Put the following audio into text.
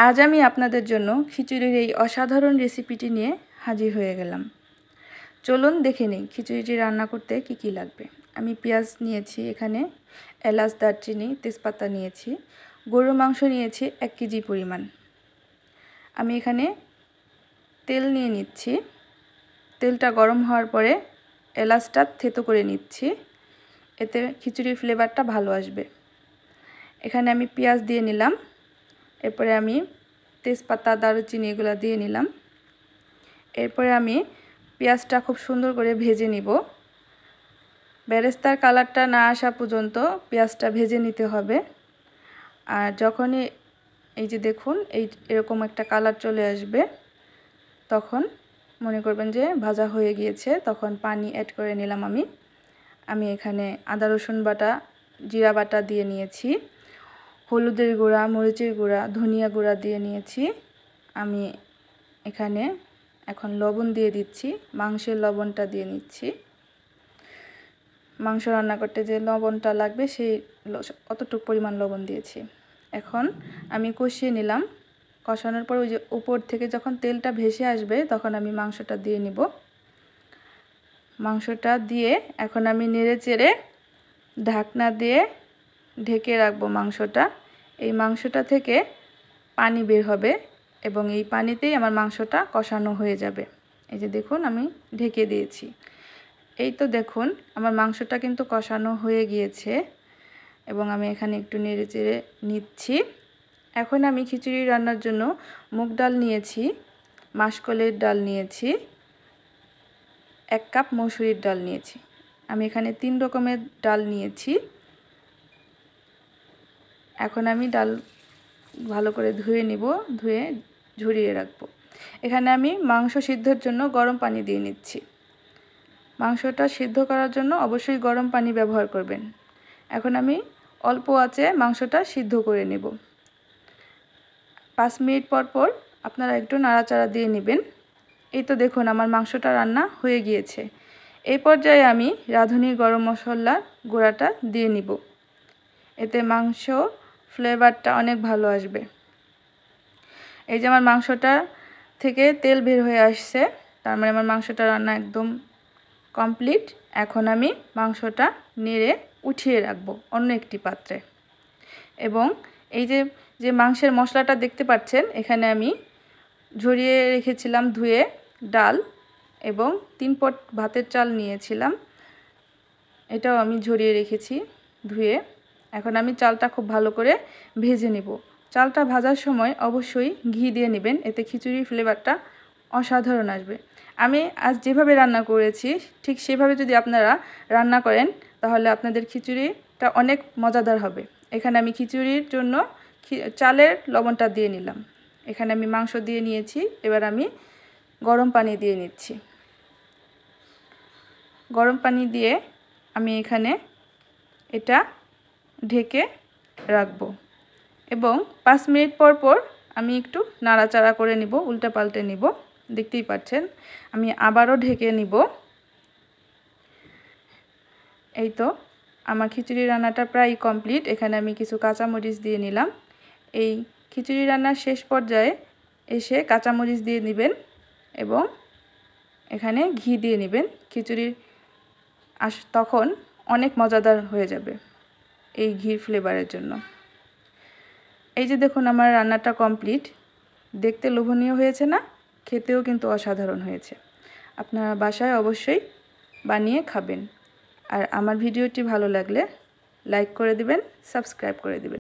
আজ আমি আপনাদের জন্য খিচুড়ির এই অসাধারণ রেসিপিটি নিয়ে হাজির হয়ে গেলাম। চলুন দেখে নিই খিচুড়িটি রান্না করতে কি কি লাগবে। আমি পেঁয়াজ নিয়েছি, এখানে এলাচ, দারচিনি, তেজপাতা নিয়েছি, গরুর মাংস নিয়েছি 1 কেজি পরিমাণ। আমি এখানে তেল নিয়ে নিচ্ছি। তেলটা গরম হওয়ার পরে এলাচটা থেতো করে নিচ্ছি, এতে খিচুড়ির ফ্লেভারটা ভালো আসবে। এখানে আমি পেঁয়াজ দিয়ে নিলাম, এরপরে আমি তেজপাতা, দারুচিনি এগুলো দিয়ে নিলাম। এরপরে আমি পেঁয়াজটা খুব সুন্দর করে ভেজে নিব। বেরেস্তার কালারটা না আসা পর্যন্ত পেঁয়াজটা ভেজে নিতে হবে। আর যখনই এই যে দেখুন এরকম একটা কালার চলে আসবে, তখন মনে করবেন যে ভাজা হয়ে গিয়েছে। তখন পানি অ্যাড করে নিলাম। আমি এখানে আদা রসুন বাটা, জিরা বাটা দিয়ে নিয়েছি, হলুদের গুঁড়া, মরিচের গুঁড়া, ধনিয়া গুঁড়া দিয়ে নিয়েছি। আমি এখানে এখন লবণ দিয়ে দিচ্ছি, মাংসের লবণটা দিয়ে নিচ্ছি। মাংস রান্না করতে যে লবণটা লাগবে সেই অতটুকু পরিমাণ লবণ দিয়েছি। এখন আমি কষিয়ে নিলাম। কষানোর পর ওই যে উপর থেকে যখন তেলটা ভেসে আসবে তখন আমি মাংসটা দিয়ে নিব। মাংসটা দিয়ে এখন আমি নেড়ে চেড়ে ঢাকনা দিয়ে ঢেকে রাখবো মাংসটা। এই মাংসটা থেকে পানি বের হবে এবং এই পানিতেই আমার মাংসটা কষানো হয়ে যাবে। এই যে দেখুন আমি ঢেকে দিয়েছি। এই তো দেখুন আমার মাংসটা কিন্তু কষানো হয়ে গিয়েছে এবং আমি এখানে একটু নেড়ে চেড়ে নিচ্ছি। এখন আমি খিচুড়ি রান্নার জন্য মুগ ডাল নিয়েছি, মাসকলাইয়ের ডাল নিয়েছি, 1 কাপ মসুরির ডাল নিয়েছি। আমি এখানে 3 রকমের ডাল নিয়েছি। এখন আমি ডাল ভালো করে ধুয়ে নিব, ধুয়ে ঝরিয়ে রাখবো। এখানে আমি মাংস সিদ্ধর জন্য গরম পানি দিয়ে নিচ্ছি। মাংসটা সিদ্ধ করার জন্য অবশ্যই গরম পানি ব্যবহার করবেন। এখন আমি অল্প আঁচে মাংসটা সিদ্ধ করে নেব। 5 মিনিট পর পর আপনারা একটু নাড়াচাড়া দিয়ে নেবেন। এই তো দেখুন আমার মাংসটা রান্না হয়ে গিয়েছে। এই পর্যায়ে আমি রাঁধুনি গরম মশলার গুঁড়াটা দিয়ে নিব। এতে মাংস ফ্লেভারটা অনেক ভালো আসবে। এই যে আমার মাংসটা থেকে তেল বের হয়ে আসছে, তার মানে আমার মাংসটা রান্না একদম কমপ্লিট। এখন আমি মাংসটা নেড়ে উঠিয়ে রাখবো অন্য একটি পাত্রে। এবং এই যে মাংসের মশলাটা দেখতে পাচ্ছেন, এখানে আমি ঝরিয়ে রেখেছিলাম ধুয়ে ডাল এবং 3 পট ভাতের চাল নিয়েছিলাম, এটাও আমি ঝরিয়ে রেখেছি ধুয়ে। এখন আমি চালটা খুব ভালো করে ভেজে নিব। চালটা ভাজার সময় অবশ্যই ঘি দিয়ে নেবেন, এতে খিচুড়ির ফ্লেভারটা অসাধারণ আসবে। আমি আজ যেভাবে রান্না করেছি ঠিক সেভাবে যদি আপনারা রান্না করেন তাহলে আপনাদের খিচুড়িটা অনেক মজাদার হবে। এখানে আমি খিচুড়ির জন্য চালের লবণটা দিয়ে নিলাম। এখানে আমি মাংস দিয়ে নিয়েছি। এবার আমি গরম পানি দিয়ে নিচ্ছি। গরম পানি দিয়ে আমি এখানে এটা ঢেকে রাখবো এবং 5 মিনিট পর পর আমি একটু নাড়াচাড়া করে নিব, উল্টে পাল্টে নিব। দেখতেই পাচ্ছেন আমি আবারও ঢেকে নিব। এই তো আমার খিচুড়ি রান্নাটা প্রায় কমপ্লিট। এখানে আমি কিছু কাঁচামরিচ দিয়ে নিলাম। এই খিচুড়ি রান্নার শেষ পর্যায়ে এসে কাঁচামরিচ দিয়ে নেবেন এবং এখানে ঘি দিয়ে নেবেন। খিচুড়ির তখন অনেক মজাদার হয়ে যাবে এই ঘির ফ্লেভারের জন্য। এই যে দেখুন আমার রান্নাটা কমপ্লিট। দেখতে লোভনীয় হয়েছে না? খেতেও কিন্তু অসাধারণ হয়েছে। আপনারা বাসায় অবশ্যই বানিয়ে খাবেন। আর আমার ভিডিওটি ভালো লাগলে লাইক করে দিবেন, সাবস্ক্রাইব করে দিবেন।